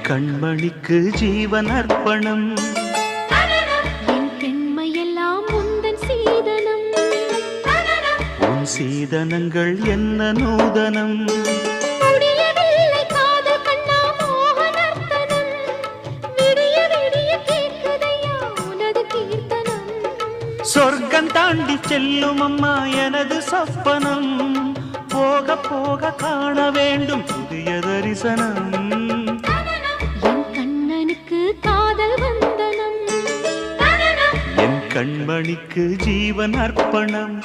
கண்மணிக்கு ஜீவன் அர்ப்பணம். என் பெண்மையெல்லாம் உந்தன் சீதனம். உன் சீதனங்கள் என்ன நூதனம். முடியவில்லை காதல் கண்ணா மோகனர்த்தனம். விடிய விடிய கேட்குதையா உனது கீர்த்தனம். சொர்க்கம் தாண்டி செல்லும் அம்மா எனது சொப்பனம். போக போக காண வேண்டும் புதிய தரிசனம். என் கண்ணனுக்கு காதல் வந்தனம். என் கண்மணிக்கு ஜீவன் அர்ப்பணம்.